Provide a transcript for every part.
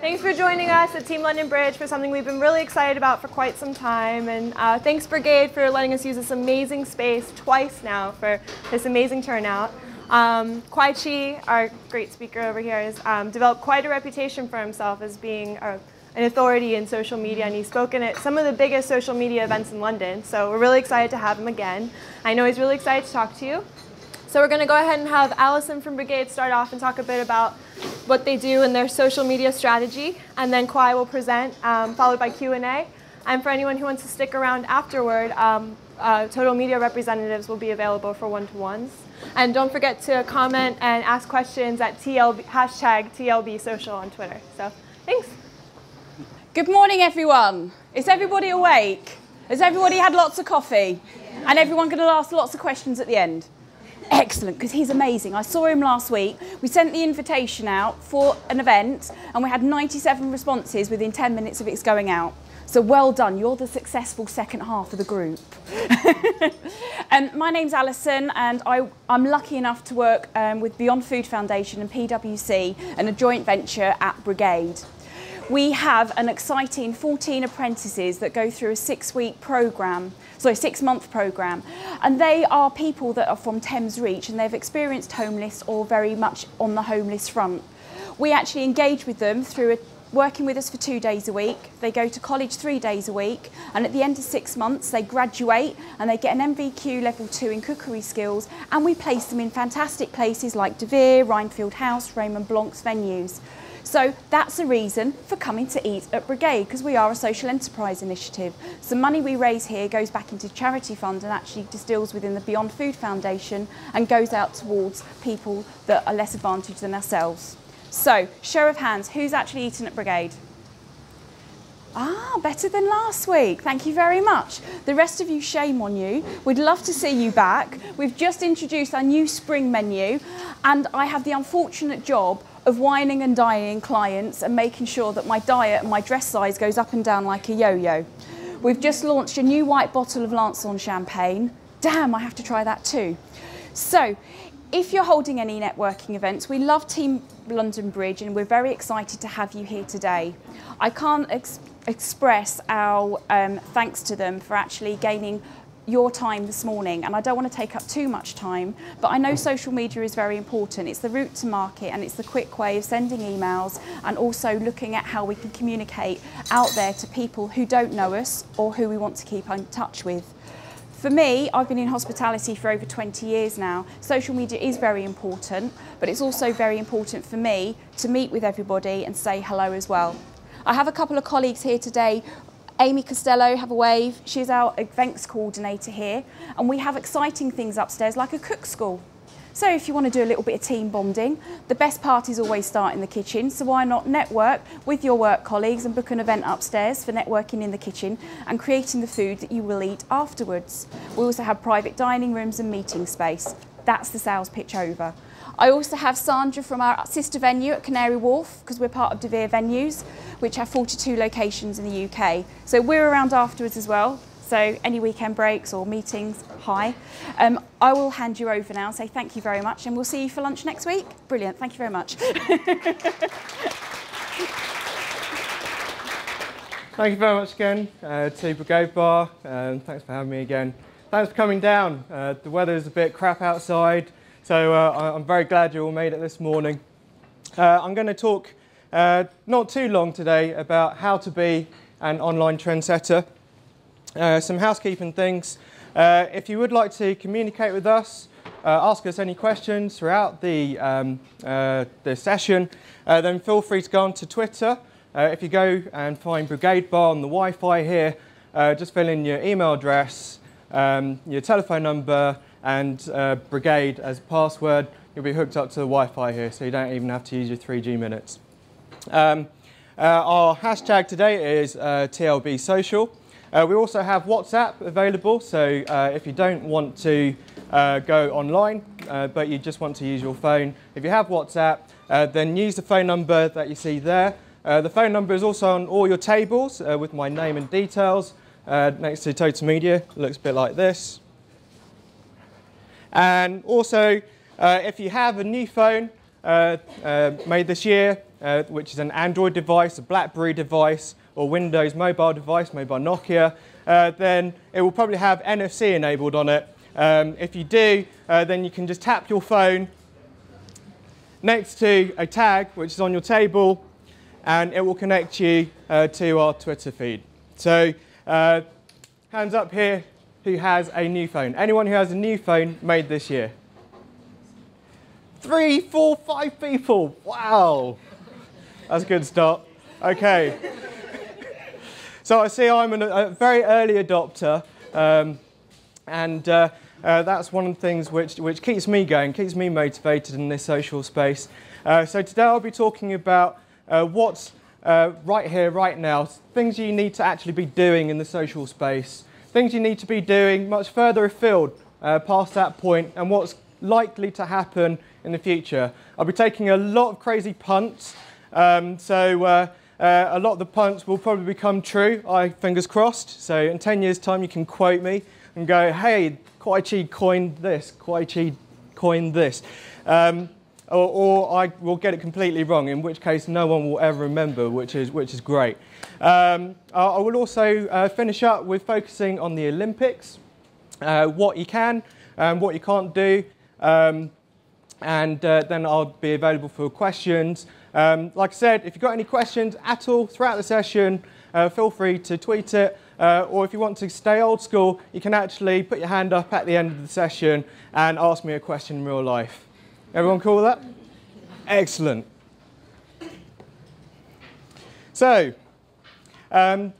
Thanks for joining us at Team London Bridge for something we've been really excited about for quite some time. And thanks Brigade for letting us use this amazing space twice now for this amazing turnout. Kwai Chi, our great speaker over here, has developed quite a reputation for himself as being an authority in social media, and he's spoken at some of the biggest social media events in London. So we're really excited to have him again. I know he's really excited to talk to you. So we're going to go ahead and have Alison from Brigade start off and talk a bit about what they do in their social media strategy, and then Kwai will present, followed by Q&A. And for anyone who wants to stick around afterward, Total Media representatives will be available for one-to-ones. And don't forget to comment and ask questions at #TLBSocial on Twitter. So thanks. Good morning, everyone. Is everybody awake? Has everybody had lots of coffee? Yeah. And everyone going to ask lots of questions at the end? Excellent, because he's amazing. I saw him last week. We sent the invitation out for an event, and we had 97 responses within 10 minutes of it going out. So well done, you're the successful second half of the group. My name's Alison, and I'm lucky enough to work with Beyond Food Foundation and PwC, and a joint venture at Brigade. We have an exciting 14 apprentices that go through a 6-month programme, and they are people that are from Thames Reach, and they've experienced homeless or very much on the homeless front. We actually engage with them through working with us for 2 days a week. They go to college 3 days a week, and at the end of 6 months they graduate and they get an MVQ level 2 in cookery skills, and we place them in fantastic places like De Vere, Rhinefield House, Raymond Blanc's venues. So that's a reason for coming to eat at Brigade, because we are a social enterprise initiative. So money we raise here goes back into charity fund and actually distills within the Beyond Food Foundation and goes out towards people that are less advantaged than ourselves. So, show of hands, who's actually eaten at Brigade? Ah, better than last week. Thank you very much. The rest of you, shame on you. We'd love to see you back. We've just introduced our new spring menu, and I have the unfortunate job of wining and dining clients and making sure that my diet and my dress size goes up and down like a yo-yo. We've just launched a new white bottle of Lanson champagne. Damn, I have to try that too. So, if you're holding any networking events, we love Team London Bridge, and we're very excited to have you here today. I can't express our thanks to them for actually gaining your time this morning, and I don't want to take up too much time, but I know social media is very important. It's the route to market, and it's the quick way of sending emails and also looking at how we can communicate out there to people who don't know us or who we want to keep in touch with. For me, I've been in hospitality for over 20 years now. Social media is very important, but it's also very important for me to meet with everybody and say hello as well. I have a couple of colleagues here today. Amy Costello, have a wave. She's our events coordinator here, and we have exciting things upstairs like a cook school. So if you want to do a little bit of team bonding, the best parties always start in the kitchen, so why not network with your work colleagues and book an event upstairs for networking in the kitchen and creating the food that you will eat afterwards. We also have private dining rooms and meeting space. That's the sales pitch over. I also have Sandra from our sister venue at Canary Wharf, because we're part of De Vere Venues, which have 42 locations in the UK. So we're around afterwards as well. So any weekend breaks or meetings, hi. I will hand you over now and say thank you very much, and we'll see you for lunch next week. Brilliant, thank you very much. Thank you very much again to Brigade Bar, and thanks for having me again. Thanks for coming down. The weather is a bit crap outside, so I'm very glad you all made it this morning. I'm going to talk not too long today about how to be an online trendsetter. Some housekeeping things. If you would like to communicate with us, ask us any questions throughout the session, then feel free to go onto Twitter. If you go and find Brigade Bar on the Wi-Fi here, just fill in your email address, your telephone number, and Brigade as a password. You'll be hooked up to the Wi-Fi here, so you don't even have to use your 3G minutes. Our hashtag today is TLBSocial. We also have WhatsApp available, so if you don't want to go online, but you just want to use your phone, if you have WhatsApp, then use the phone number that you see there. The phone number is also on all your tables with my name and details next to Total Media. It looks a bit like this. And also, if you have a new phone made this year, which is an Android device, a BlackBerry device, or Windows mobile device, mobile Nokia, then it will probably have NFC enabled on it. If you do, then you can just tap your phone next to a tag which is on your table, and it will connect you to our Twitter feed. So hands up here who has a new phone. Anyone who has a new phone made this year? 3, 4, 5 people. Wow. That's a good start. Okay. So I see I'm a very early adopter, and that's one of the things which keeps me going, keeps me motivated in this social space. So today I'll be talking about what's right here, right now, things you need to actually be doing in the social space, things you need to be doing much further afield past that point, and what's likely to happen in the future. I'll be taking a lot of crazy punts, so a lot of the punts will probably become true, fingers crossed. So in 10 years' time you can quote me and go, hey, Kwai Chi coined this, Kwai Chi coined this. Or I will get it completely wrong, in which case no one will ever remember, which is great. I will also finish up with focusing on the Olympics, what you can and what you can't do, and then I'll be available for questions. Like I said, if you've got any questions at all throughout the session, feel free to tweet it, or if you want to stay old school, you can actually put your hand up at the end of the session and ask me a question in real life. Everyone cool with that? Excellent. So,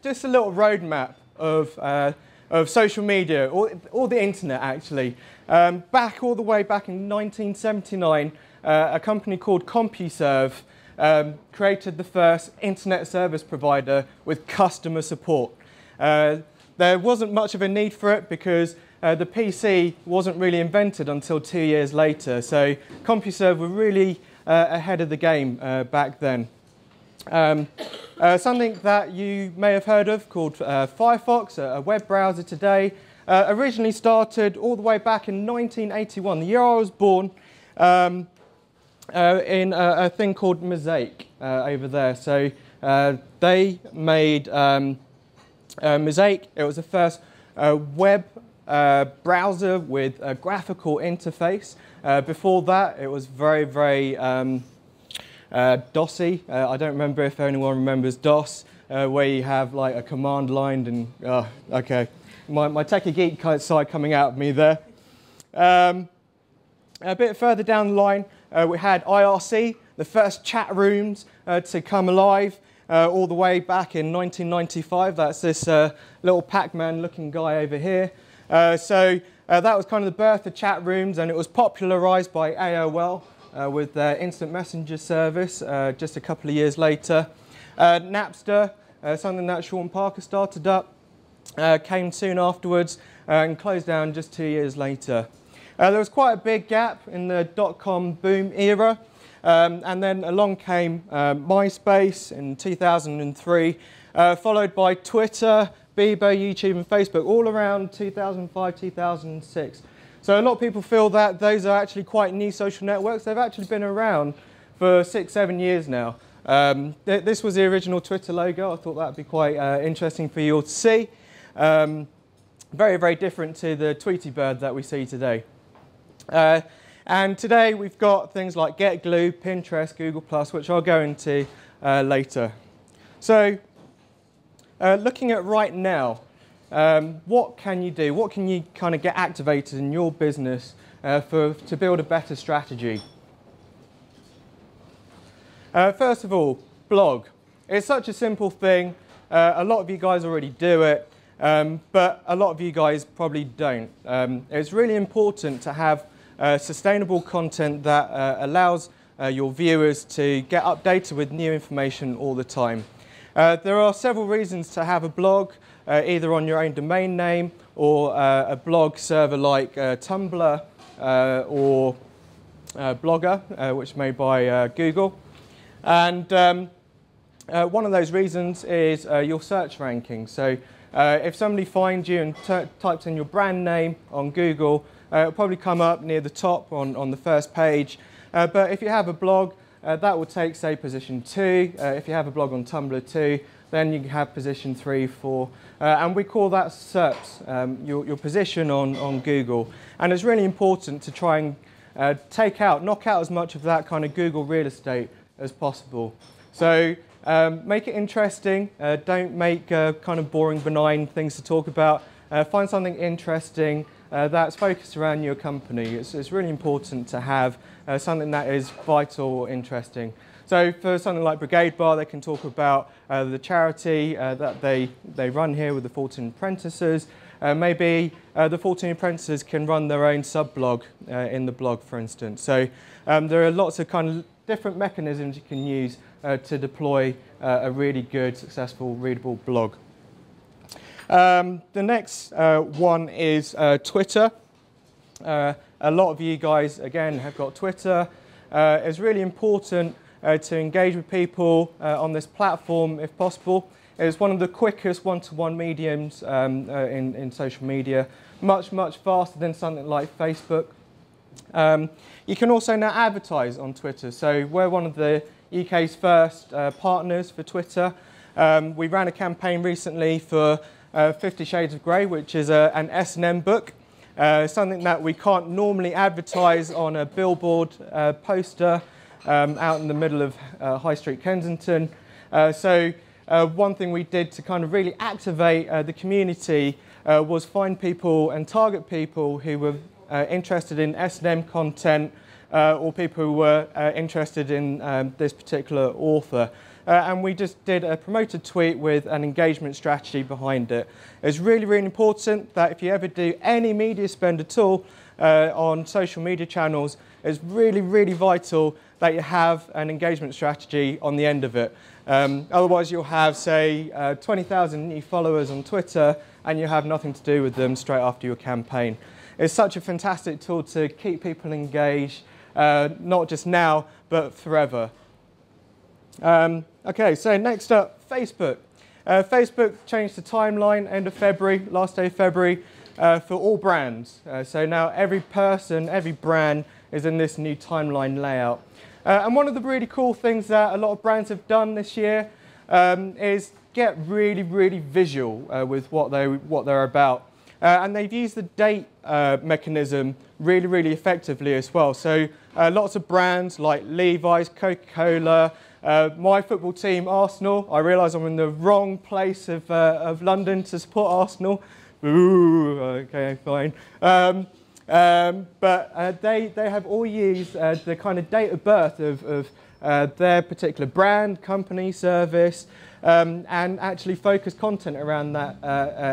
just a little roadmap of social media, or the internet actually. All the way back in 1979, a company called CompuServe created the first internet service provider with customer support. There wasn't much of a need for it because the PC wasn't really invented until 2 years later, so CompuServe were really ahead of the game back then. Something that you may have heard of called Firefox, a web browser today, originally started all the way back in 1981, the year I was born, in a thing called Mosaic over there. So they made Mosaic. It was the first web browser with a graphical interface. Before that, it was very, very DOSy. I don't remember if anyone remembers DOS, where you have like a command line and, okay, my techie geek side coming out of me there. A bit further down the line, we had IRC, the first chat rooms to come alive, all the way back in 1995. That's this little Pac-Man looking guy over here. So that was kind of the birth of chat rooms, and it was popularized by AOL with their instant messenger service just a couple of years later. Napster, something that Sean Parker started up, came soon afterwards and closed down just 2 years later. There was quite a big gap in the dot-com boom era, and then along came MySpace in 2003, followed by Twitter, Bebo, YouTube and Facebook, all around 2005, 2006. So a lot of people feel that those are actually quite new social networks. They've actually been around for 6, 7 years now. This was the original Twitter logo. I thought that would be quite interesting for you all to see. Very, very different to the Tweety Bird that we see today. And today we've got things like GetGlue, Pinterest, Google+, which I'll go into later. So looking at right now, what can you do? What can you kind of get activated in your business to build a better strategy? First of all, blog. It's such a simple thing. A lot of you guys already do it, but a lot of you guys probably don't. It's really important to have sustainable content that allows your viewers to get updated with new information all the time. There are several reasons to have a blog, either on your own domain name or a blog server like Tumblr or Blogger, which is made by Google. And one of those reasons is your search ranking. So if somebody finds you and types in your brand name on Google, it'll probably come up near the top on the first page. But if you have a blog, that will take, say, position 2. If you have a blog on Tumblr too, then you can have position 3, 4. And we call that SERPs, your position on Google. And it's really important to try and knock out as much of that kind of Google real estate as possible. So make it interesting. Don't make kind of boring, benign things to talk about. Find something interesting that's focused around your company. It's really important to have something that is vital or interesting. So for something like Brigade Bar, they can talk about the charity that they run here with the 14 apprentices. Maybe the 14 apprentices can run their own sub-blog in the blog, for instance. So there are lots of kind of different mechanisms you can use to deploy a really good, successful, readable blog. The next one is Twitter. A lot of you guys, again, have got Twitter. It's really important to engage with people on this platform if possible. It's one of the quickest one-to-one mediums in social media, much faster than something like Facebook. You can also now advertise on Twitter. So we're one of the UK's first partners for Twitter. We ran a campaign recently for 50 Shades of Grey, which is an S&M book, something that we can't normally advertise on a billboard poster out in the middle of High Street, Kensington. So one thing we did to kind of really activate the community was find people and target people who were interested in S&M content or people who were interested in this particular author. And we just did a promoted tweet with an engagement strategy behind it. It's really important that if you ever do any media spend at all on social media channels, it's really vital that you have an engagement strategy on the end of it. Otherwise you'll have, say, 20,000 new followers on Twitter and you have nothing to do with them straight after your campaign. It's such a fantastic tool to keep people engaged, not just now, but forever. Okay, so next up, Facebook. Facebook changed the timeline end of February, last day of February, for all brands. So now every person, every brand is in this new timeline layout. And one of the really cool things that a lot of brands have done this year is get really visual with what they're about. And they've used the date mechanism really effectively as well. So lots of brands like Levi's, Coca-Cola, my football team, Arsenal. I realise I'm in the wrong place of London to support Arsenal. Ooh, okay, fine. But they have all used the kind of date of birth of their particular brand, company, service, and actually focus content around that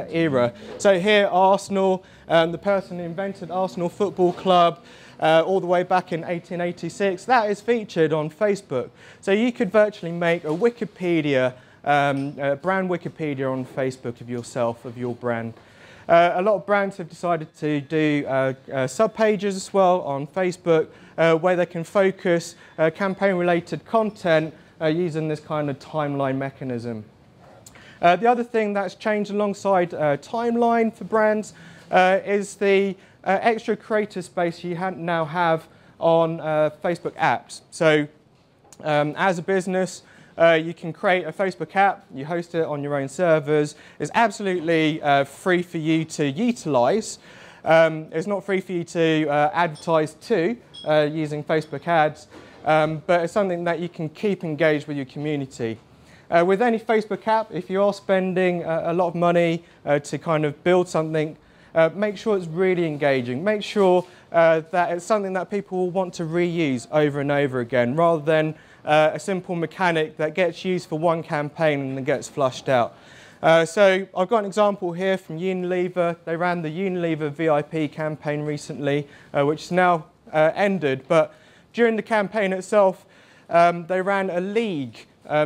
era. So here, Arsenal, the person who invented Arsenal Football Club, all the way back in 1886, that is featured on Facebook. So you could virtually make a Wikipedia, a brand Wikipedia on Facebook of yourself, of your brand. A lot of brands have decided to do sub-pages as well on Facebook where they can focus campaign-related content using this kind of timeline mechanism. The other thing that's changed alongside timeline for brands is the extra creator space you now have on Facebook apps. So as a business, you can create a Facebook app, you host it on your own servers. It's absolutely free for you to utilize. It's not free for you to advertise to using Facebook ads, but it's something that you can keep engaged with your community. With any Facebook app, if you are spending a lot of money to kind of build something, make sure it's really engaging. Make sure that it's something that people will want to reuse over and over again, rather than a simple mechanic that gets used for one campaign and then gets flushed out. So I've got an example here from Unilever. They ran the Unilever VIP campaign recently, which is now ended. But during the campaign itself, they ran a league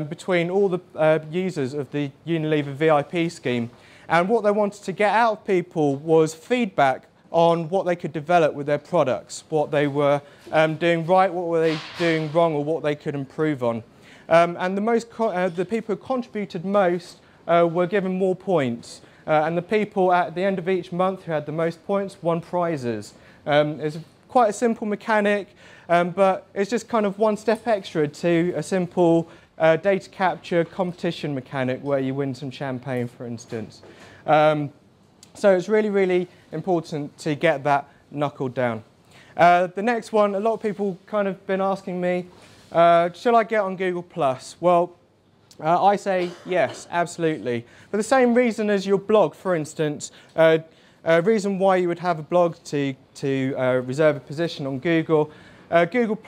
between all the users of the Unilever VIP scheme. And what they wanted to get out of people was feedback on what they could develop with their products, what they were doing right, what were they doing wrong, or what they could improve on. And the people who contributed most were given more points. And the people at the end of each month who had the most points won prizes. It's quite a simple mechanic, but it's just kind of one step extra to a simple data capture competition mechanic where you win some champagne, for instance. So it's really, really important to get that knuckled down. The next one, a lot of people kind of been asking me, should I get on Google+? Well, I say yes, absolutely. For the same reason as your blog, for instance, reason why you would have a blog to reserve a position on Google. Google+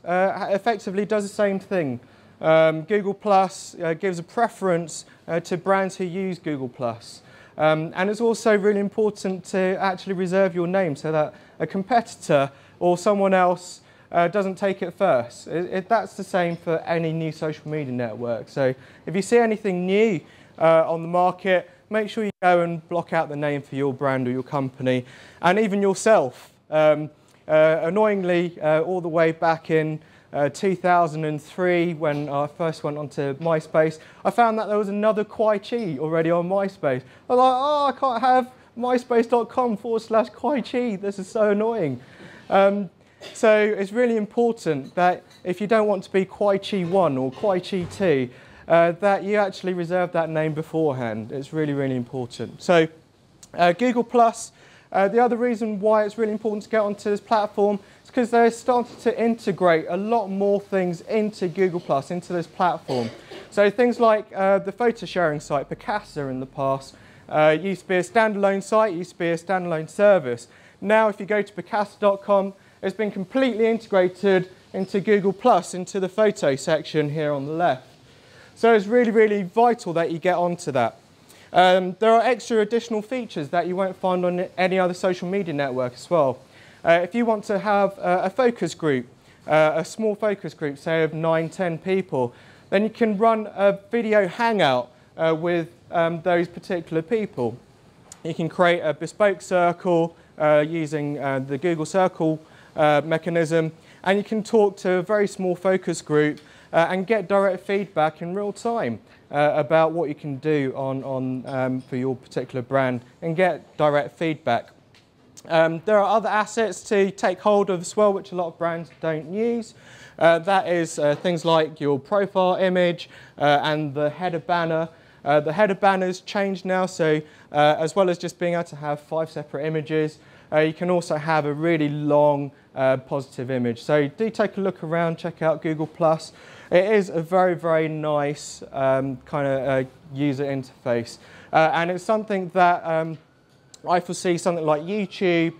effectively does the same thing. Google+ gives a preference to brands who use Google+. And it's also really important to actually reserve your name so that a competitor or someone else doesn't take it first. That's the same for any new social media network. So if you see anything new on the market, make sure you go and block out the name for your brand or your company, and even yourself. Annoyingly, all the way back in 2003, when I first went onto MySpace, I found that there was another Kwai Chi already on MySpace. I was like, oh, I can't have myspace.com/Kwai Chi. This is so annoying. So it's really important that if you don't want to be Kwai Chi 1 or Kwai Chi 2, that you actually reserve that name beforehand. It's really, really important. So Google+, the other reason why it's really important to get onto this platform is because they're starting to integrate a lot more things into Google+, into this platform. So things like the photo sharing site, Picasa in the past, used to be a standalone site, used to be a standalone service. Now if you go to Picasa.com, it's been completely integrated into Google+, into the photo section here on the left. So it's really, really vital that you get onto that. There are extra additional features that you won't find on any other social media network as well. If you want to have a focus group, a small focus group, say of 9–10 people, then you can run a video hangout with those particular people. You can create a bespoke circle using the Google Circle mechanism, and you can talk to a very small focus group and get direct feedback in real time about what you can do for your particular brand, and get direct feedback. There are other assets to take hold of as well, which a lot of brands don't use. That is things like your profile image and the header banner. The header banner's changed now, so as well as just being able to have 5 separate images, you can also have a really long positive image. So do take a look around, check out Google+. It is a very, very nice kind of user interface. And it's something that I foresee something like YouTube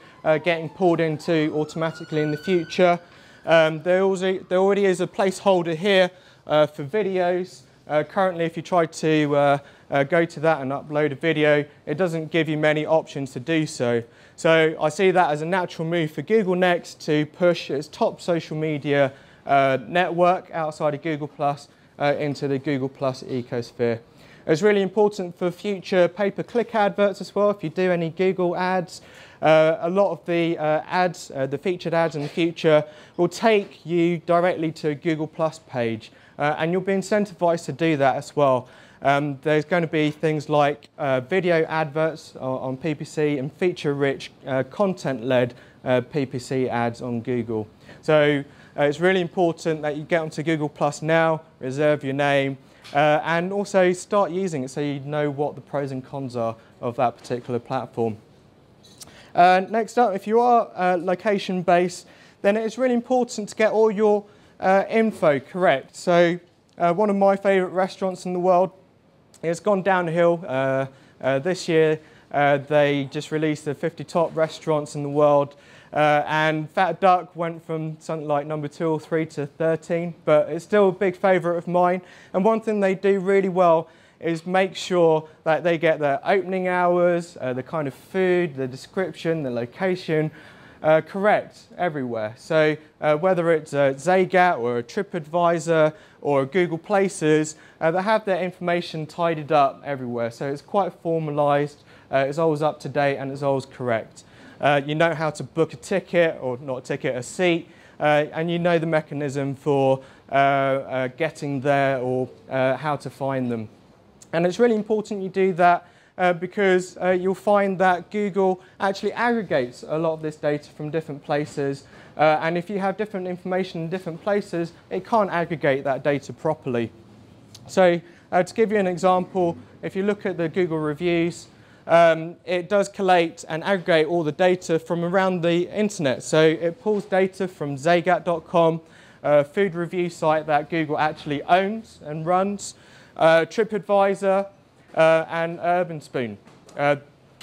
getting pulled into automatically in the future. There already is a placeholder here for videos. Currently, if you try to go to that and upload a video, it doesn't give you many options to do so. So I see that as a natural move for Google next to push its top social media network outside of Google+ into the Google+ ecosphere. It's really important for future pay-per-click adverts as well. If you do any Google ads, a lot of the ads, the featured ads in the future, will take you directly to a Google+ page. And you'll be incentivized to do that as well. There's going to be things like video adverts on PPC and feature-rich, content-led PPC ads on Google. So it's really important that you get onto Google+ now, reserve your name, and also start using it so you know what the pros and cons are of that particular platform. Next up, if you are location-based, then it's really important to get all your info correct. So one of my favourite restaurants in the world, it's gone downhill this year. They just released the 50 top restaurants in the world, and Fat Duck went from something like number 2 or 3 to 13, but it's still a big favourite of mine. And one thing they do really well is make sure that they get their opening hours, the kind of food, the description, the location correct everywhere. So whether it's a Zagat or a TripAdvisor or a Google Places, they have their information tidied up everywhere. So it's quite formalised, it's always up to date, and it's always correct. You know how to book a ticket, or not a ticket, a seat, and you know the mechanism for getting there, or how to find them. And it's really important you do that because you'll find that Google actually aggregates a lot of this data from different places. And if you have different information in different places, it can't aggregate that data properly. So to give you an example, if you look at the Google reviews, it does collate and aggregate all the data from around the internet. So it pulls data from Zagat.com, a food review site that Google actually owns and runs, TripAdvisor, and Urban Spoon.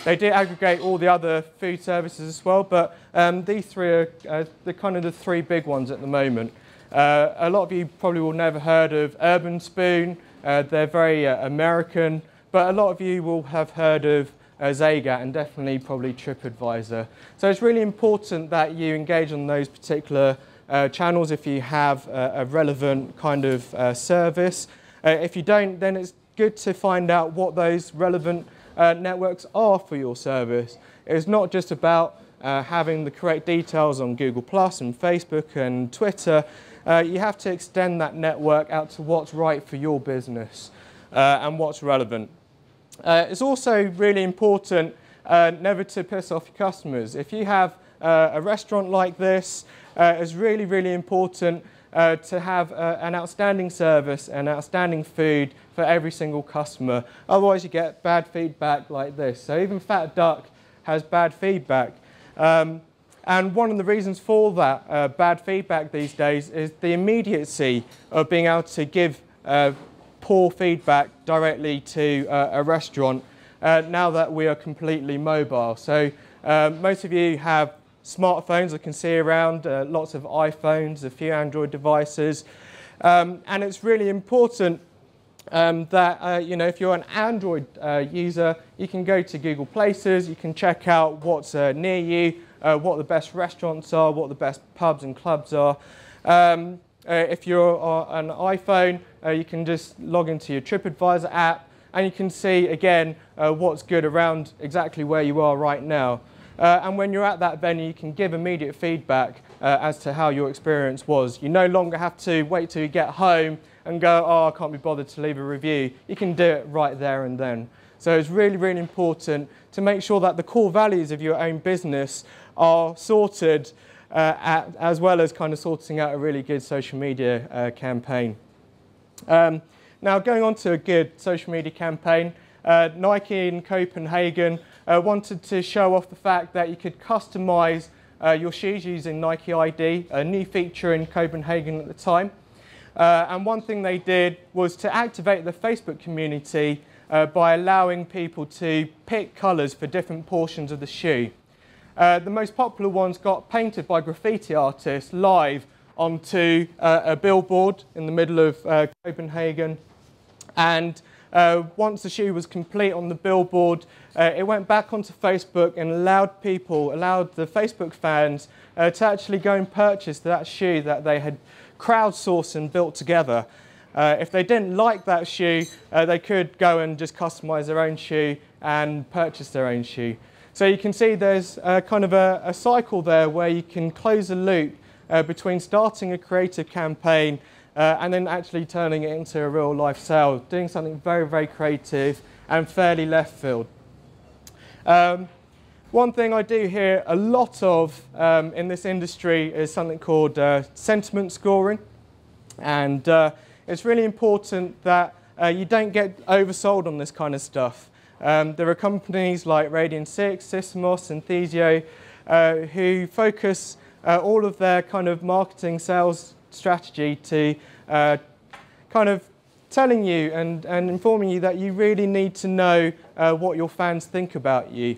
They do aggregate all the other food services as well, but these three are the three big ones at the moment. A lot of you probably will never heard of Urban Spoon. They're very American, but a lot of you will have heard of Zagat and definitely probably TripAdvisor. So it's really important that you engage on those particular channels if you have a relevant kind of service. If you don't, then it's good to find out what those relevant networks are for your service. It's not just about having the correct details on Google Plus and Facebook and Twitter. You have to extend that network out to what's right for your business and what's relevant. It's also really important never to piss off your customers. If you have a restaurant like this, it's really, really important to have an outstanding service and outstanding food for every single customer. Otherwise you get bad feedback like this. So even Fat Duck has bad feedback. And one of the reasons for that bad feedback these days is the immediacy of being able to give poor feedback directly to a restaurant now that we are completely mobile. So most of you have smartphones I can see around, lots of iPhones, a few Android devices, and it's really important that if you're an Android user, you can go to Google Places, you can check out what's near you, what the best restaurants are, what the best pubs and clubs are. If you're on an iPhone, you can just log into your TripAdvisor app and you can see again what's good around exactly where you are right now. And when you're at that venue, you can give immediate feedback as to how your experience was. You no longer have to wait till you get home and go, oh, I can't be bothered to leave a review. You can do it right there and then. So it's really, really important to make sure that the core values of your own business are sorted as well as kind of sorting out a really good social media campaign. Now, going on to a good social media campaign, Nike in Copenhagen wanted to show off the fact that you could customize your shoes using Nike ID, a new feature in Copenhagen at the time. And one thing they did was to activate the Facebook community by allowing people to pick colours for different portions of the shoe. The most popular ones got painted by graffiti artists live onto a billboard in the middle of Copenhagen. And once the shoe was complete on the billboard, it went back onto Facebook and allowed the Facebook fans to actually go and purchase that shoe that they had crowdsourced and built together. If they didn't like that shoe, they could go and just customize their own shoe and purchase their own shoe. So you can see there's kind of a cycle there where you can close a loop between starting a creative campaign and then actually turning it into a real life sale, doing something very, very creative and fairly left field. One thing I do hear a lot of in this industry is something called sentiment scoring. And it's really important that you don't get oversold on this kind of stuff. There are companies like Radian 6, Sysomos and Thesio who focus all of their kind of marketing sales strategy to kind of telling you and informing you that you really need to know what your fans think about you.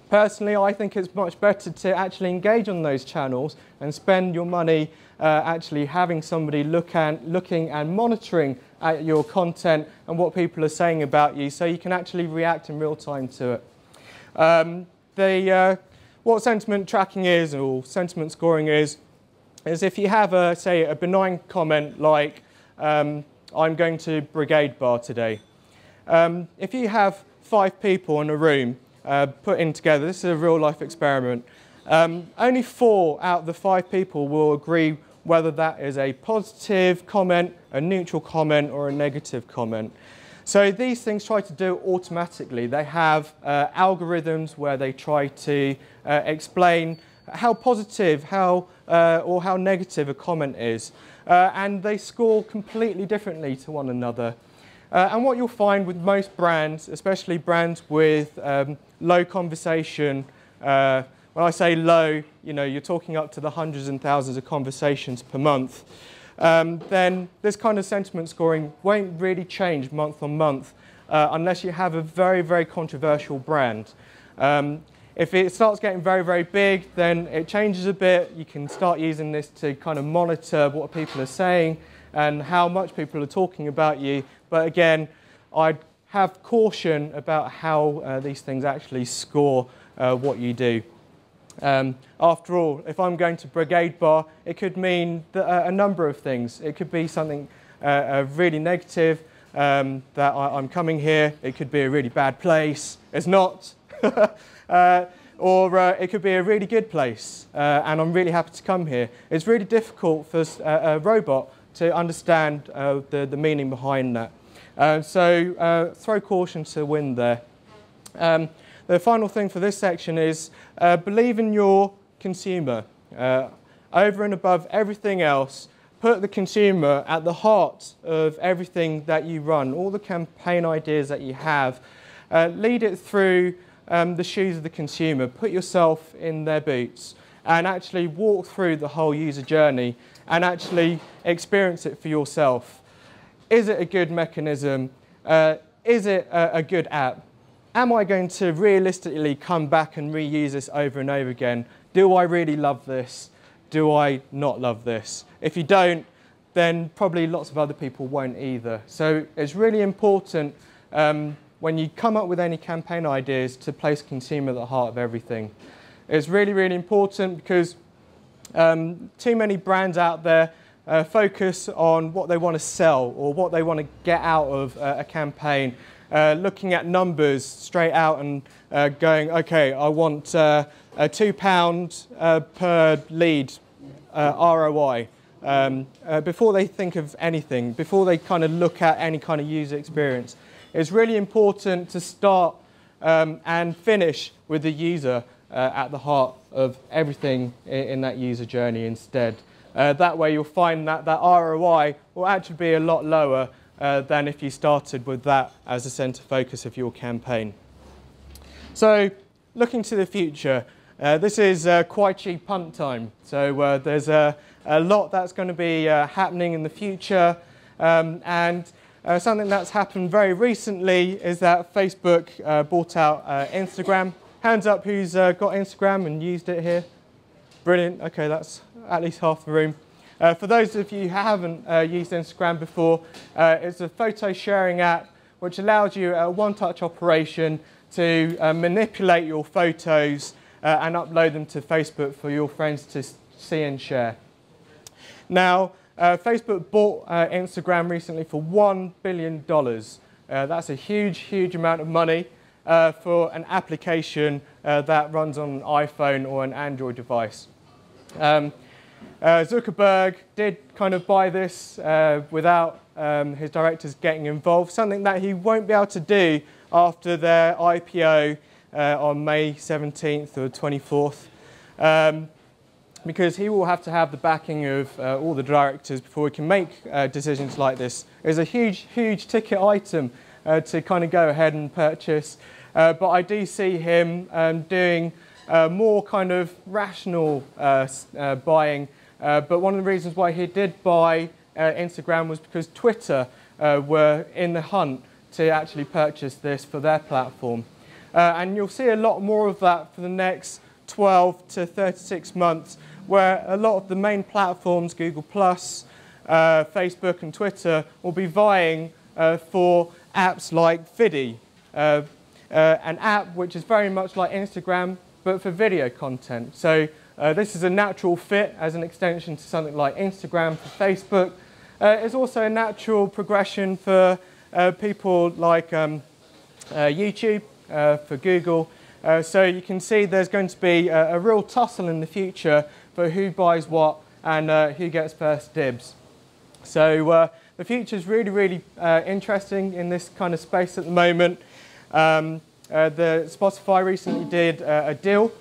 Personally, I think it's much better to actually engage on those channels and spend your money actually having somebody looking and monitoring at your content and what people are saying about you, so you can actually react in real time to it. What sentiment tracking is, or sentiment scoring is if you have, say, a benign comment like, I'm going to Brigade Bar today. If you have 5 people in a room put in together, this is a real life experiment, only 4 out of the 5 people will agree whether that is a positive comment, a neutral comment or a negative comment. So these things try to do it automatically. They have algorithms where they try to explain how positive, or how negative a comment is. And they score completely differently to one another. And what you'll find with most brands, especially brands with low conversation, when I say low, you're talking up to the hundreds and thousands of conversations per month, then this kind of sentiment scoring won't really change month on month unless you have a very, very controversial brand. If it starts getting very, very big, then it changes a bit. You can start using this to kind of monitor what people are saying and how much people are talking about you. But again, I'd have caution about how these things actually score what you do. After all, if I'm going to Brigade Bar, it could mean a number of things. It could be something really negative, that I'm coming here. It could be a really bad place. It's not. Or it could be a really good place, and I'm really happy to come here. It's really difficult for a robot to understand the meaning behind that. So throw caution to the wind there. The final thing for this section is believe in your consumer. Over and above everything else, put the consumer at the heart of everything that you run, all the campaign ideas that you have. Lead it through the shoes of the consumer. Put yourself in their boots and actually walk through the whole user journey and actually experience it for yourself. Is it a good mechanism? Is it a good app? Am I going to realistically come back and reuse this over and over again? Do I really love this? Do I not love this? If you don't, then probably lots of other people won't either. So it's really important when you come up with any campaign ideas to place consumer at the heart of everything. It's really, really important because too many brands out there focus on what they want to sell or what they want to get out of a campaign, looking at numbers straight out and going, okay, I want £2 per lead ROI. Before they think of anything, before they kind of look at any kind of user experience. It's really important to start and finish with the user at the heart of everything in that user journey instead. That way you'll find that that ROI will actually be a lot lower than if you started with that as the centre focus of your campaign. So looking to the future, this is Kwai Chi punt time. So there's a lot that's going to be happening in the future, and something that's happened very recently is that Facebook bought out Instagram. Hands up who's got Instagram and used it here. Brilliant. Okay, that's at least half the room. For those of you who haven't used Instagram before, it's a photo sharing app which allows you a one-touch operation to manipulate your photos and upload them to Facebook for your friends to see and share. Now, Facebook bought Instagram recently for $1 billion. That's a huge, huge amount of money for an application that runs on an iPhone or an Android device. Zuckerberg did kind of buy this without his directors getting involved, something that he won't be able to do after their IPO on May 17th or 24th. Because he will have to have the backing of all the directors before he can make decisions like this. It's a huge, huge ticket item to kind of go ahead and purchase. But I do see him doing more kind of rational buying. But one of the reasons why he did buy Instagram was because Twitter were in the hunt to actually purchase this for their platform. And you'll see a lot more of that for the next 12 to 36 months, where a lot of the main platforms, Google+, Facebook and Twitter, will be vying for apps like Vidi, an app which is very much like Instagram, but for video content. So this is a natural fit as an extension to something like Instagram for Facebook. It's also a natural progression for people like YouTube for Google. So you can see there's going to be a real tussle in the future for who buys what and who gets first dibs. So the future is really, really interesting in this kind of space at the moment. The Spotify recently did a deal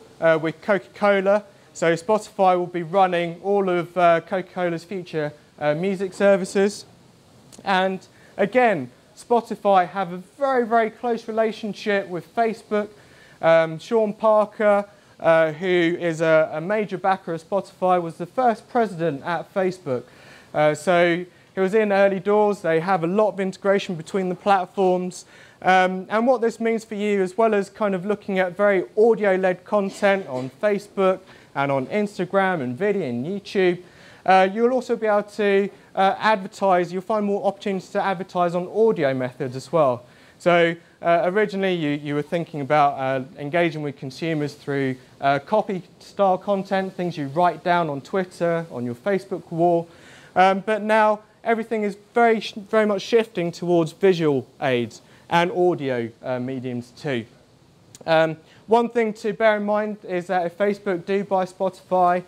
with Coca-Cola. So Spotify will be running all of Coca-Cola's future music services. And again, Spotify have a very, very close relationship with Facebook. Sean Parker, who is a major backer of Spotify, was the first president at Facebook. So he was in early doors. They have a lot of integration between the platforms. And what this means for you, as well as kind of looking at very audio-led content on Facebook and on Instagram and video and YouTube, you'll also be able to advertise. You'll find more opportunities to advertise on audio methods as well. So originally you were thinking about engaging with consumers through copy-style content, things you write down on Twitter, on your Facebook wall. But now everything is very much shifting towards visual aids and audio mediums too. One thing to bear in mind is that if Facebook do buy Spotify,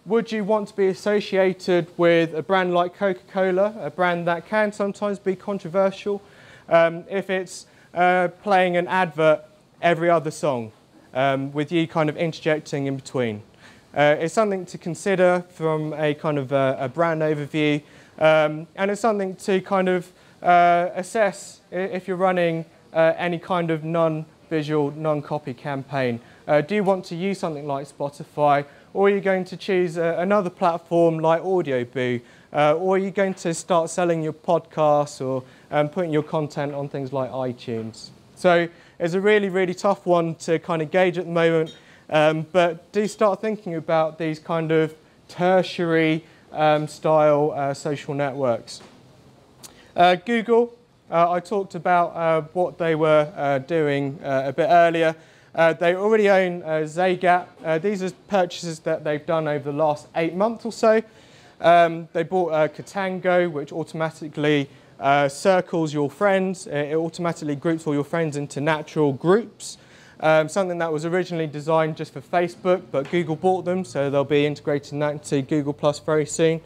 would you want to be associated with a brand like Coca-Cola, a brand that can sometimes be controversial, if it's playing an advert every other song, with you kind of interjecting in between? It's something to consider from a kind of a brand overview, and it's something to kind of assess if you're running any kind of non-visual, non-copy campaign. Do you want to use something like Spotify, or are you going to choose another platform like Audioboo, or are you going to start selling your podcasts or putting your content on things like iTunes? So it's a really, really tough one to kind of gauge at the moment, but do start thinking about these kind of tertiary style social networks. Google, I talked about what they were doing a bit earlier. They already own Zagat. These are purchases that they've done over the last 8 months or so. They bought Katango, which automatically circles your friends. It automatically groups all your friends into natural groups. Something that was originally designed just for Facebook, but Google bought them, so they'll be integrating that into Google Plus very soon.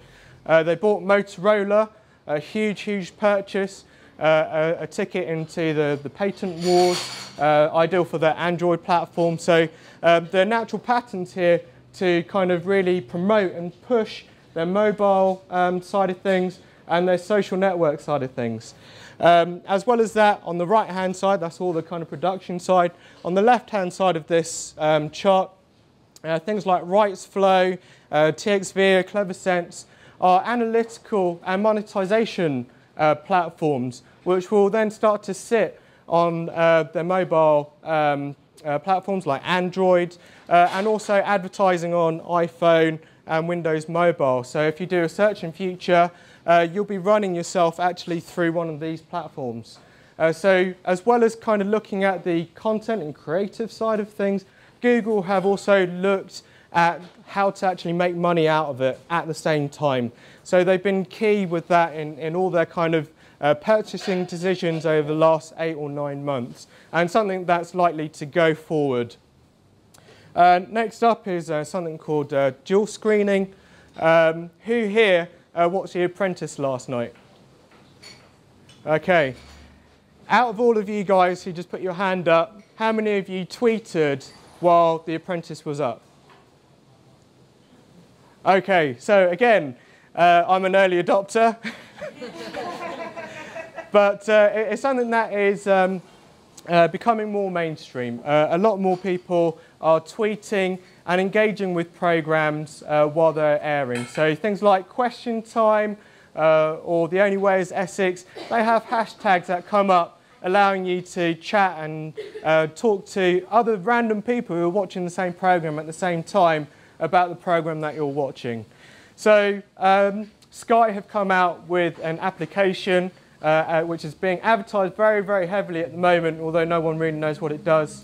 They bought Motorola, a huge, huge purchase. A ticket into the patent wars, ideal for their Android platform. So there are natural patterns here to kind of really promote and push their mobile side of things and their social network side of things. As well as that, on the right-hand side, that's all the kind of production side. On the left-hand side of this chart, things like RightsFlow, TXV, CleverSense are analytical and monetization platforms, which will then start to sit on their mobile platforms like Android, and also advertising on iPhone and Windows Mobile. So if you do a search in future, you'll be running yourself actually through one of these platforms. So as well as kind of looking at the content and creative side of things, Google have also looked at how to actually make money out of it at the same time. So they've been key with that in all their kind of purchasing decisions over the last 8 or 9 months, and something that's likely to go forward. Next up is something called dual screening. Who here watched The Apprentice last night? Okay. Out of all of you guys who just put your hand up, how many of you tweeted while The Apprentice was up? Okay, so again, I'm an early adopter. But it's something that is becoming more mainstream. A lot more people are tweeting and engaging with programs while they're airing. So things like Question Time or The Only Way is Essex, they have hashtags that come up allowing you to chat and talk to other random people who are watching the same program at the same time about the program that you're watching. So Sky have come out with an application which is being advertised very, very heavily at the moment, although no one really knows what it does.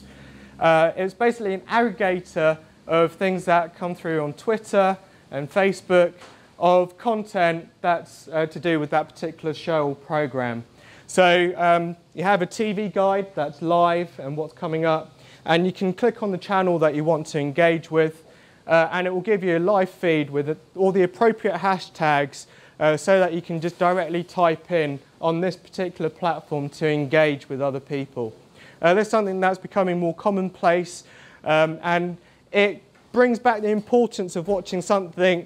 It's basically an aggregator of things that come through on Twitter and Facebook of content that's to do with that particular show or program. So you have a TV guide that's live and what's coming up, and you can click on the channel that you want to engage with, and it will give you a live feed with all the appropriate hashtags so that you can just directly type in on this particular platform to engage with other people. This is something that's becoming more commonplace, and it brings back the importance of watching something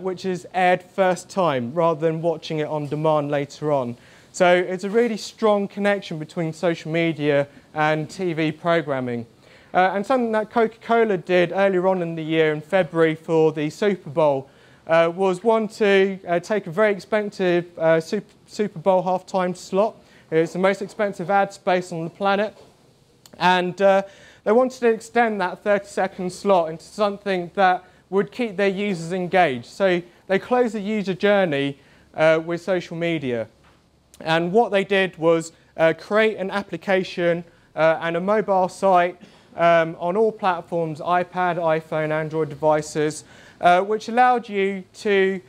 which is aired first time rather than watching it on demand later on. So it's a really strong connection between social media and TV programming. And something that Coca-Cola did earlier on in the year in February for the Super Bowl was one to take a very expensive Super Bowl halftime slot. It's the most expensive ad space on the planet. And they wanted to extend that 30-second slot into something that would keep their users engaged. So they closed the user journey with social media. And what they did was create an application and a mobile site on all platforms, iPad, iPhone, Android devices, which allowed you to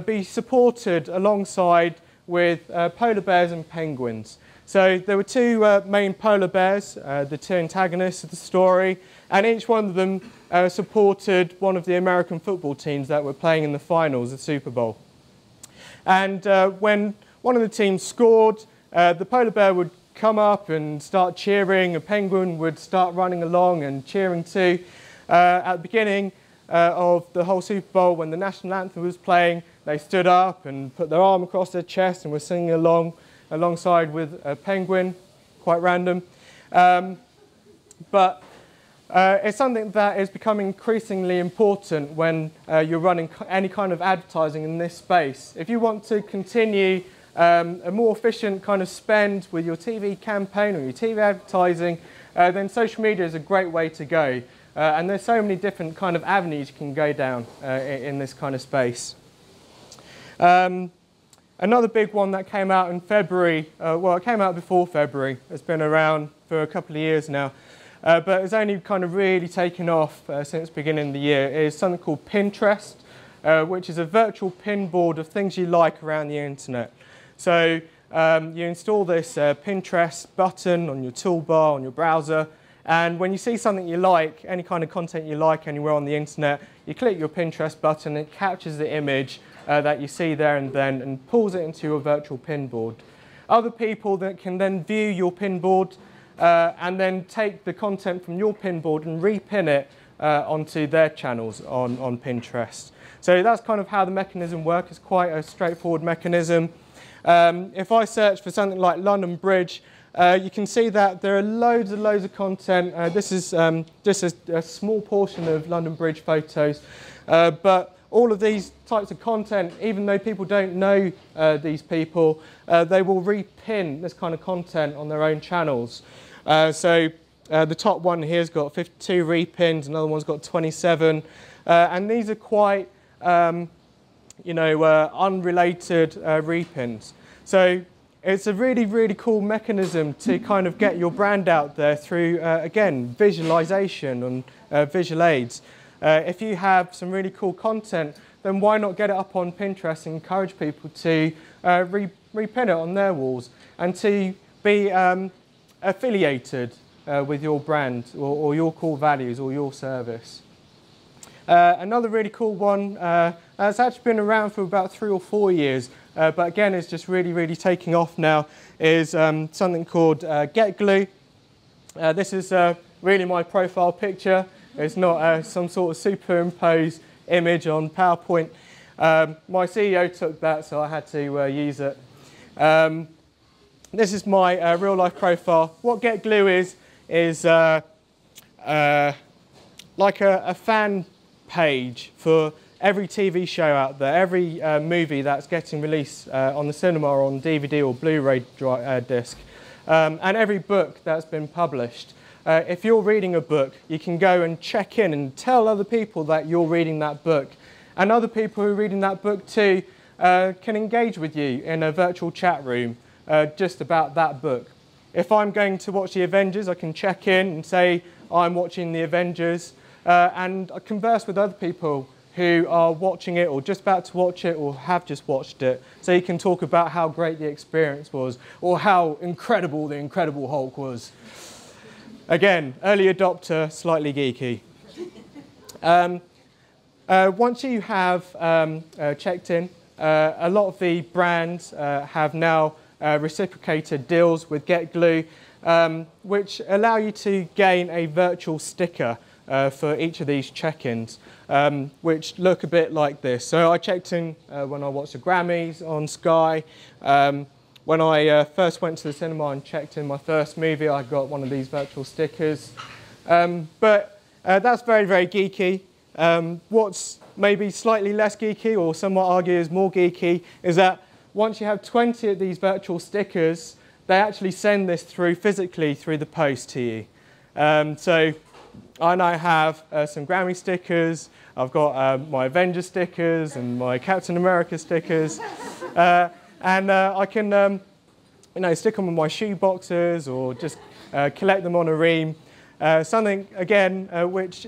be supported alongside with polar bears and penguins. So there were two main polar bears, the two antagonists of the story, and each one of them supported one of the American football teams that were playing in the finals of the Super Bowl. And when one of the teams scored, the polar bear would come up and start cheering, a penguin would start running along and cheering too. At the beginning of the whole Super Bowl, when the national anthem was playing, they stood up and put their arm across their chest and were singing alongside with a penguin, quite random. But it's something that is becoming increasingly important when you're running any kind of advertising in this space. If you want to continue a more efficient kind of spend with your TV campaign or your TV advertising, then social media is a great way to go. And there's so many different kind of avenues you can go down in this kind of space. Another big one that came out in February, well, it came out before February. It's been around for a couple of years now. But it's only kind of really taken off since the beginning of the year, is something called Pinterest, which is a virtual pin board of things you like around the internet. So you install this Pinterest button on your toolbar, on your browser, and when you see something you like, any kind of content you like anywhere on the internet, you click your Pinterest button, it captures the image that you see there and then and pulls it into your virtual pin board. Other people that can then view your pin board and then take the content from your pin board and repin it onto their channels on Pinterest. So that's kind of how the mechanism works. It's quite a straightforward mechanism. If I search for something like London Bridge, you can see that there are loads and loads of content. This is just a small portion of London Bridge photos. But all of these types of content, even though people don't know these people, they will repin this kind of content on their own channels. So the top one here has got 52 repins, another one's got 27. And these are quite unrelated repins. So it's a really, really cool mechanism to kind of get your brand out there through, again, visualization and visual aids. If you have some really cool content, then why not get it up on Pinterest and encourage people to repin it on their walls and to be affiliated with your brand or your core values or your service. Another really cool one that's actually been around for about 3 or 4 years, but again it's just really, really taking off now, is something called Get Glue. This is really my profile picture. It's not some sort of superimposed image on PowerPoint. My CEO took that, so I had to use it. This is my real life profile. What Get Glue is like a fan page for every TV show out there, every movie that's getting released on the cinema or on DVD or Blu-ray disc, and every book that's been published. If you're reading a book, you can go and check in and tell other people that you're reading that book. And other people who are reading that book too can engage with you in a virtual chat room just about that book. If I'm going to watch The Avengers, I can check in and say I'm watching The Avengers, and I converse with other people who are watching it or just about to watch it or have just watched it. So you can talk about how great the experience was or how incredible the Incredible Hulk was. Again, early adopter, slightly geeky. Once you have checked in a lot of the brands have now reciprocated deals with GetGlue, which allow you to gain a virtual sticker for each of these check-ins, which look a bit like this. So I checked in when I watched the Grammys on Sky. When I first went to the cinema and checked in my first movie, I got one of these virtual stickers. But that's very, very geeky. What's maybe slightly less geeky, or some might argue is more geeky, is that once you have 20 of these virtual stickers, they actually send this through physically through the post to you. So I now have some Grammy stickers, I've got my Avengers stickers and my Captain America stickers. And I can stick them on my shoe boxes or just collect them on a ream. Something, again, which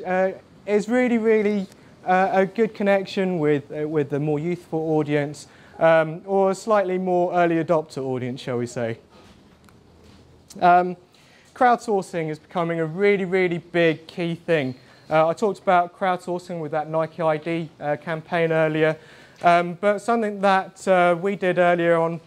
is really, really a good connection with the more youthful audience, or a slightly more early adopter audience, shall we say. Crowdsourcing is becoming a really, really big key thing. I talked about crowdsourcing with that Nike ID campaign earlier. But something that we did earlier on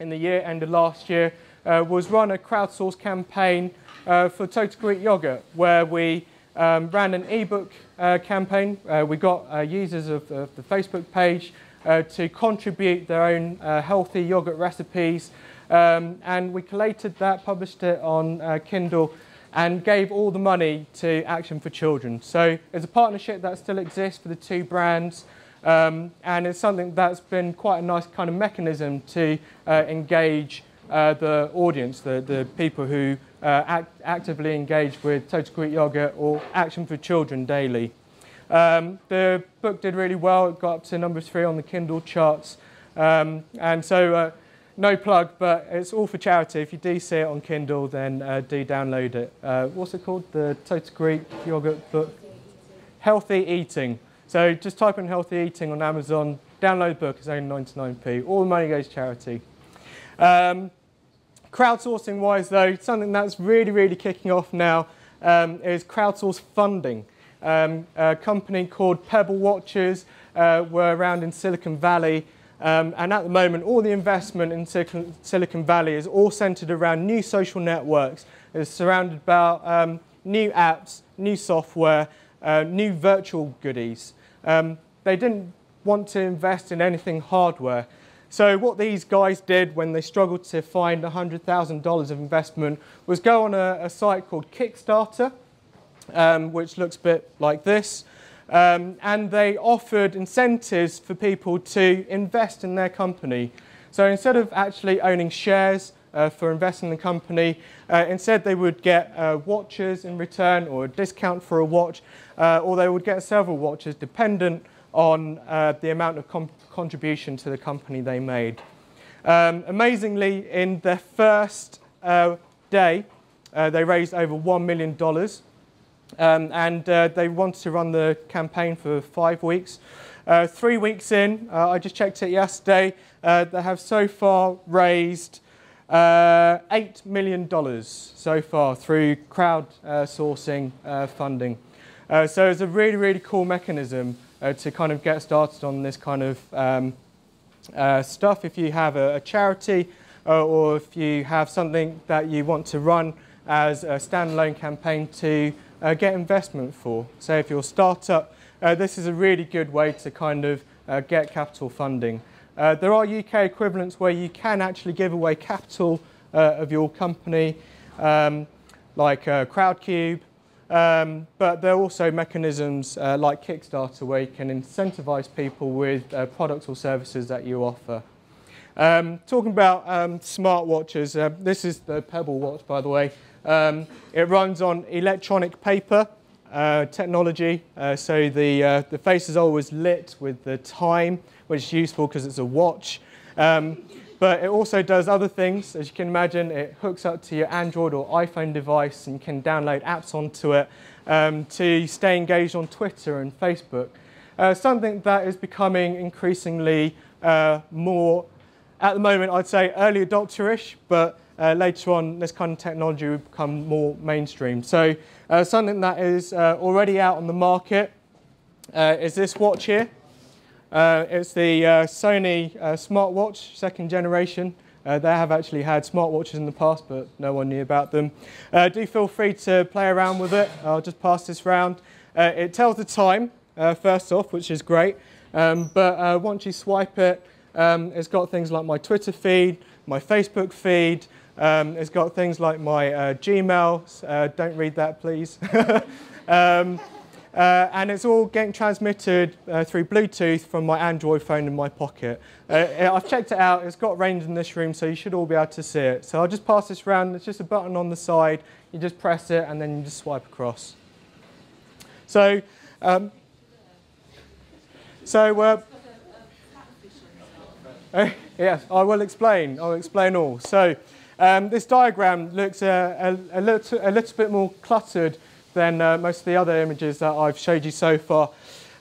in the year, end of last year, was run a crowdsourced campaign for Total Greek yogurt, where we ran an ebook campaign. We got users of the Facebook page to contribute their own healthy yogurt recipes, and we collated that, published it on Kindle, and gave all the money to Action for Children. So it's a partnership that still exists for the two brands. And it's something that's been quite a nice kind of mechanism to engage the audience, the people who actively engage with Total Greek Yogurt or Action for Children daily. The book did really well. It got up to number 3 on the Kindle charts. And so, no plug, but it's all for charity. If you do see it on Kindle, then do download it. What's it called? The Total Greek Yogurt book? Healthy Eating. So just type in healthy eating on Amazon, download the book, it's only 99p. All the money goes to charity. Crowdsourcing wise though, something that's really, really kicking off now is crowdsource funding. A company called Pebble Watches were around in Silicon Valley, and at the moment all the investment in Silicon Valley is all centered around new social networks. It's surrounded about new apps, new software, new virtual goodies. They didn't want to invest in anything hardware. So what these guys did when they struggled to find $100,000 of investment was go on a site called Kickstarter, which looks a bit like this. And they offered incentives for people to invest in their company. So instead of actually owning shares for investing in the company, instead they would get watches in return, or a discount for a watch, or they would get several watches dependent on the amount of contribution to the company they made. Amazingly, in their first day, they raised over $1 million, and they wanted to run the campaign for 5 weeks. 3 weeks in, I just checked it yesterday, they have so far raised $8 million so far through crowdsourcing funding. So it's a really, really cool mechanism to kind of get started on this kind of stuff. If you have a charity or if you have something that you want to run as a standalone campaign to get investment for. So if you're a startup, this is a really good way to kind of get capital funding. There are UK equivalents where you can actually give away capital of your company, like Crowdcube, but there are also mechanisms like Kickstarter where you can incentivize people with products or services that you offer. Talking about smartwatches, this is the Pebble watch, by the way. It runs on electronic paper technology, so the face is always lit with the time, which is useful because it's a watch. But it also does other things. As you can imagine, it hooks up to your Android or iPhone device and you can download apps onto it to stay engaged on Twitter and Facebook. Something that is becoming increasingly more, at the moment I'd say early adopter-ish, but later on this kind of technology will become more mainstream. So something that is already out on the market is this watch here. It's the Sony smartwatch, second generation. They have actually had smartwatches in the past, but no one knew about them. Do feel free to play around with it. I'll just pass this round. It tells the time, first off, which is great. But once you swipe it, it's got things like my Twitter feed, my Facebook feed. It's got things like my Gmail. Don't read that, please. And it's all getting transmitted through Bluetooth from my Android phone in my pocket. I've checked it out. It's got range in this room, so you should all be able to see it. So I'll just pass this round. It's just a button on the side. You just press it, and then you just swipe across. So, yes, I will explain. I'll explain all. So, this diagram looks a little bit more cluttered than most of the other images that I've showed you so far.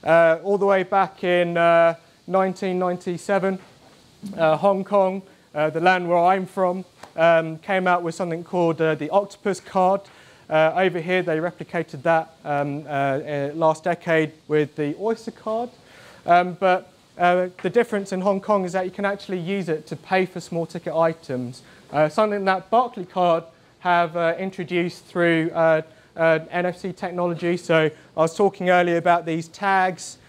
All the way back in 1997, Hong Kong, the land where I'm from, came out with something called the octopus card. Over here, they replicated that last decade with the Oyster card. But the difference in Hong Kong is that you can actually use it to pay for small ticket items. Something that Barclaycard have introduced through NFC technology. So I was talking earlier about these tags.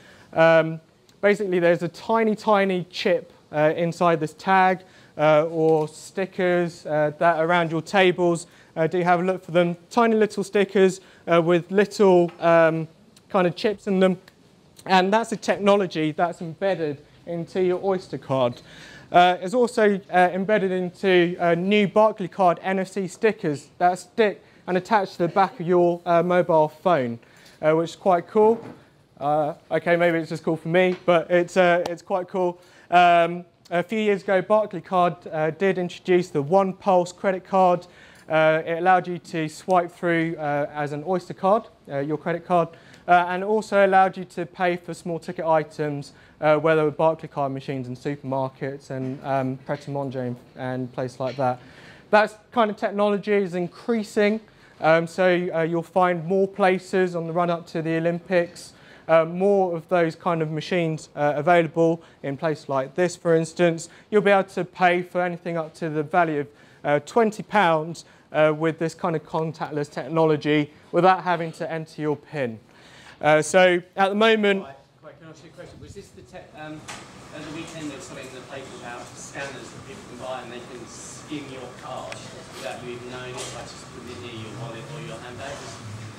Basically, there's a tiny, tiny chip inside this tag or stickers that are around your tables. Do have a look for them. Tiny little stickers with little kind of chips in them. And that's a technology that's embedded into your Oyster card. It's also embedded into new Barclaycard NFC stickers that stick and attach to the back of your mobile phone, which is quite cool. Okay, maybe it's just cool for me, but it's quite cool. A few years ago, Barclaycard did introduce the One Pulse credit card. It allowed you to swipe through as an Oyster card, your credit card, and also allowed you to pay for small ticket items, whether with Barclaycard machines in supermarkets and Pret a Manger and places like that. That kind of technology is increasing, so you'll find more places on the run-up to the Olympics, more of those kind of machines available in places like this, for instance. You'll be able to pay for anything up to the value of £20 with this kind of contactless technology without having to enter your PIN. So at the moment... Can I ask you a question? Was this the at the weekend there was something in the paper about scanners that people can buy and they can skim your card without you even knowing it, like just put it near your wallet or your handbag?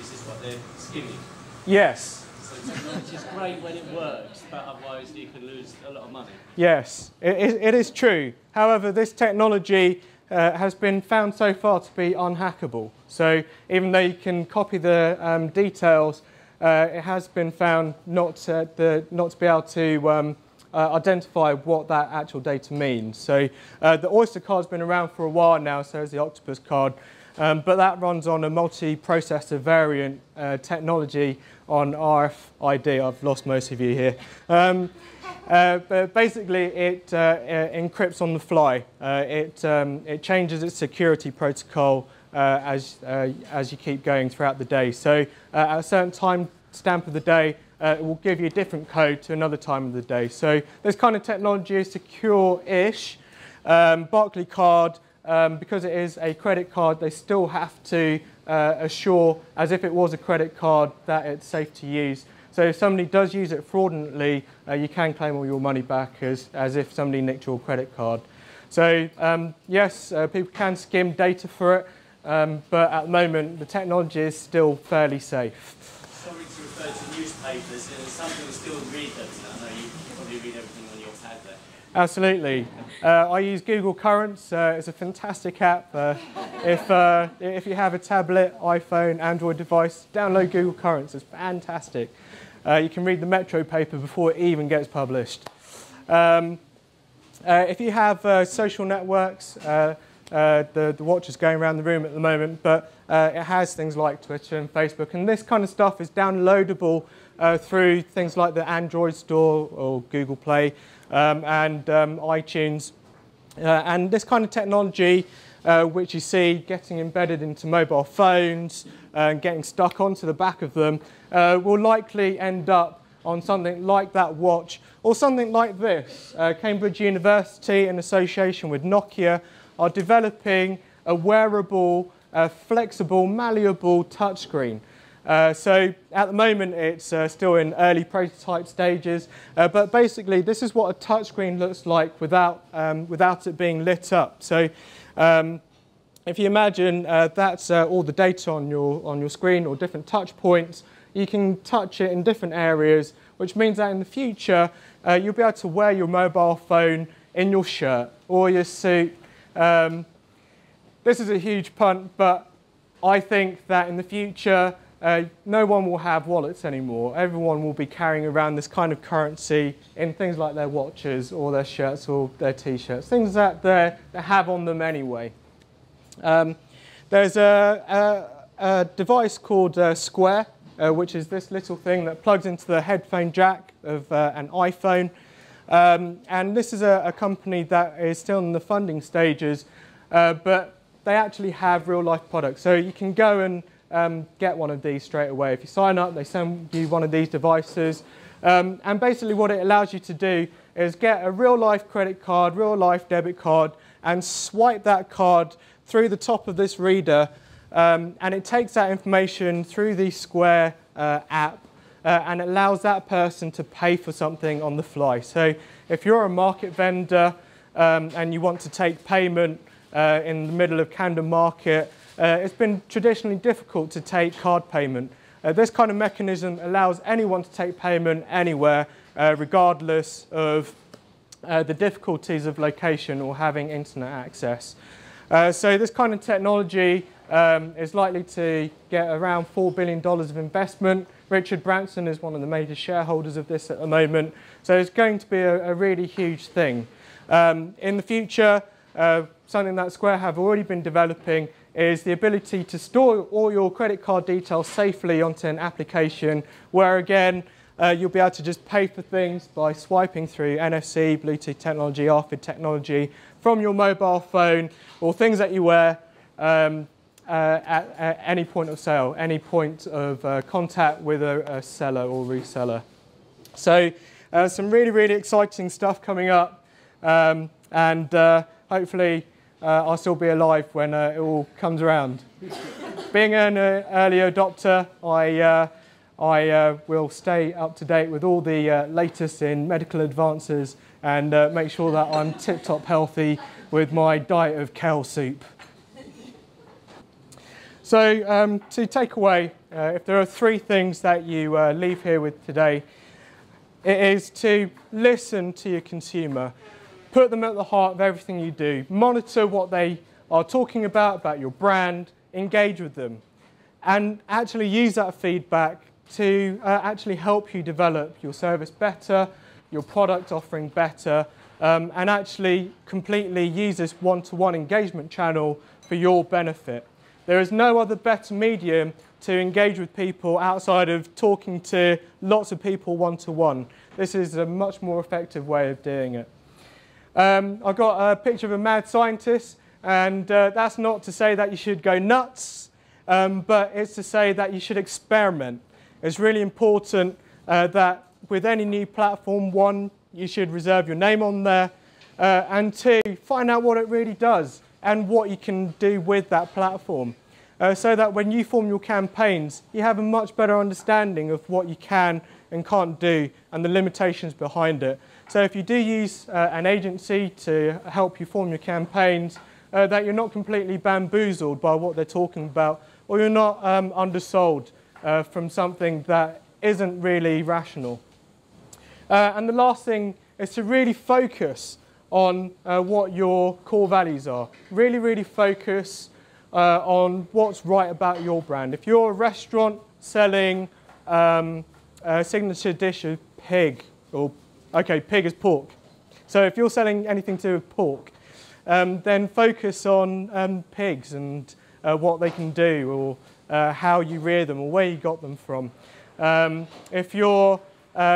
Is this what they're skimming? Yes. So technology is great when it works, but otherwise you can lose a lot of money. Yes, it is true. However, this technology has been found so far to be unhackable. So even though you can copy the details, it has been found not to be able to identify what that actual data means. So the Oyster card's been around for a while now, so has the Octopus card, but that runs on a multi-processor variant technology on RFID. I've lost most of you here. But basically, it encrypts on the fly. It changes its security protocol as you keep going throughout the day. So at a certain time stamp of the day, it will give you a different code to another time of the day. So this kind of technology is secure-ish. Barclaycard, because it is a credit card, they still have to assure, as if it was a credit card, that it's safe to use. So if somebody does use it fraudulently, you can claim all your money back as if somebody nicked your credit card. So yes, people can skim data for it, but at the moment the technology is still fairly safe. Sorry to refer to newspapers, and something we still read those. I know you probably read everything on your pad there. Absolutely. I use Google Currents. It's a fantastic app. If you have a tablet, iPhone, Android device, download Google Currents. It's fantastic. You can read the Metro paper before it even gets published. If you have social networks, the watch is going around the room at the moment, but it has things like Twitter and Facebook, and this kind of stuff is downloadable through things like the Android Store or Google Play and iTunes. And this kind of technology, which you see getting embedded into mobile phones and getting stuck onto the back of them, will likely end up on something like that watch or something like this. Cambridge University, in association with Nokia, are developing a wearable, flexible, malleable touchscreen. So at the moment it's still in early prototype stages, but basically this is what a touchscreen looks like without it being lit up. So if you imagine that's all the data on your screen or different touch points, you can touch it in different areas, which means that in the future you'll be able to wear your mobile phone in your shirt or your suit. This is a huge punt, but I think that in the future no one will have wallets anymore. Everyone will be carrying around this kind of currency in things like their watches or their shirts or their t-shirts, things that they have on them anyway. There's a device called Square, which is this little thing that plugs into the headphone jack of an iPhone. And this is a company that is still in the funding stages, but they actually have real-life products. So you can go and get one of these straight away. If you sign up, they send you one of these devices. And basically what it allows you to do is get a real-life credit card, real-life debit card, and swipe that card through the top of this reader. And it takes that information through the Square app and allows that person to pay for something on the fly. So if you're a market vendor and you want to take payment in the middle of Camden Market, it's been traditionally difficult to take card payment. This kind of mechanism allows anyone to take payment anywhere, regardless of the difficulties of location or having internet access. So this kind of technology is likely to get around $4 billion of investment. Richard Branson is one of the major shareholders of this at the moment. So it's going to be a really huge thing. In the future, something that Square have already been developing is the ability to store all your credit card details safely onto an application where, again, you'll be able to just pay for things by swiping through NFC, Bluetooth technology, RFID technology from your mobile phone or things that you wear at any point of sale, any point of contact with a seller or reseller. So some really, really exciting stuff coming up, and hopefully I'll still be alive when it all comes around. Being an early adopter, I will stay up to date with all the latest in medical advances and make sure that I'm tip-top healthy with my diet of kale soup. So to take away, if there are 3 things that you leave here with today, it is to listen to your consumer. Put them at the heart of everything you do. Monitor what they are talking about your brand, engage with them, and actually use that feedback to actually help you develop your service better, your product offering better, and actually completely use this one-to-one engagement channel for your benefit. There is no other better medium to engage with people outside of talking to lots of people one-to-one. This is a much more effective way of doing it. I've got a picture of a mad scientist, and that's not to say that you should go nuts, but it's to say that you should experiment. It's really important that with any new platform, 1, you should reserve your name on there, and 2, find out what it really does and what you can do with that platform, so that when you form your campaigns, you have a much better understanding of what you can and can't do and the limitations behind it. So if you do use an agency to help you form your campaigns, that you're not completely bamboozled by what they're talking about, or you're not undersold from something that isn't really rational. And the last thing is to really focus on what your core values are. Really, really focus on what's right about your brand. If you're a restaurant selling a signature dish of pig, or okay, pig is pork. So if you're selling anything to do with pork, then focus on pigs and what they can do, or how you rear them, or where you got them from. If you're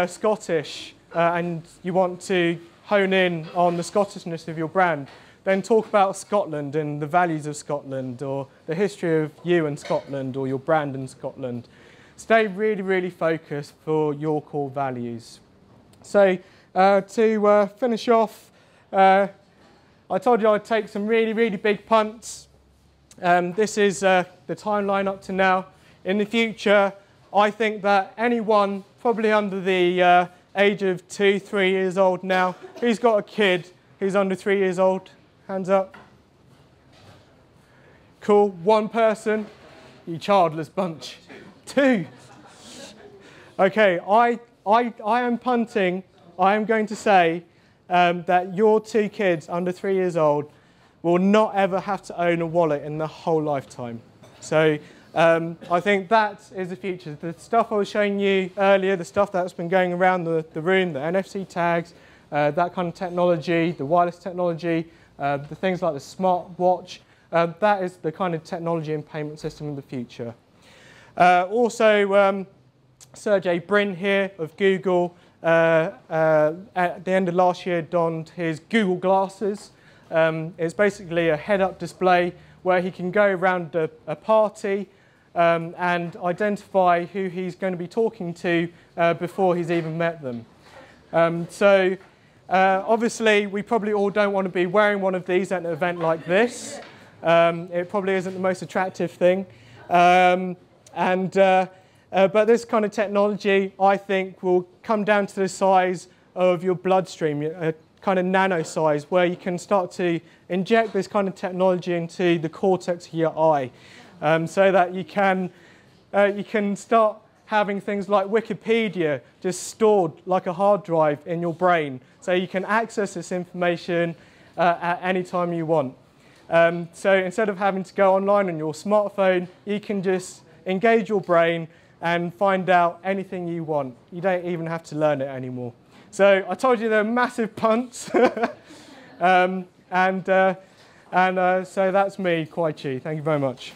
Scottish and you want to hone in on the Scottishness of your brand, then talk about Scotland and the values of Scotland, or the history of you and Scotland, or your brand in Scotland. stay really, really focused for your core values. So to finish off, I told you I'd take some really, really big punts. This is the timeline up to now. In the future, I think that anyone probably under the age of 2, 3 years old now, who's got a kid who's under 3 years old? Hands up. Cool. One person. You childless bunch. Two. Okay, I am punting. I am going to say that your 2 kids under 3 years old will not ever have to own a wallet in their whole lifetime. So I think that is the future. The stuff I was showing you earlier, the stuff that's been going around the room, the NFC tags, that kind of technology, the wireless technology, the things like the smart watch, that is the kind of technology and payment system of the future. Also, Sergey Brin here of Google, at the end of last year, donned his Google glasses. It's basically a head-up display where he can go around a party and identify who he's going to be talking to before he's even met them. Obviously, we probably all don't want to be wearing one of these at an event like this. It probably isn't the most attractive thing. But this kind of technology, I think, will come down to the size of your bloodstream, a kind of nano size, where you can start to inject this kind of technology into the cortex of your eye, so that you can start having things like Wikipedia just stored like a hard drive in your brain, so you can access this information at any time you want. So instead of having to go online on your smartphone, you can just engage your brain and find out anything you want. You don't even have to learn it anymore. So I told you they're massive punts. So that's me, Kwai Chi. Thank you very much.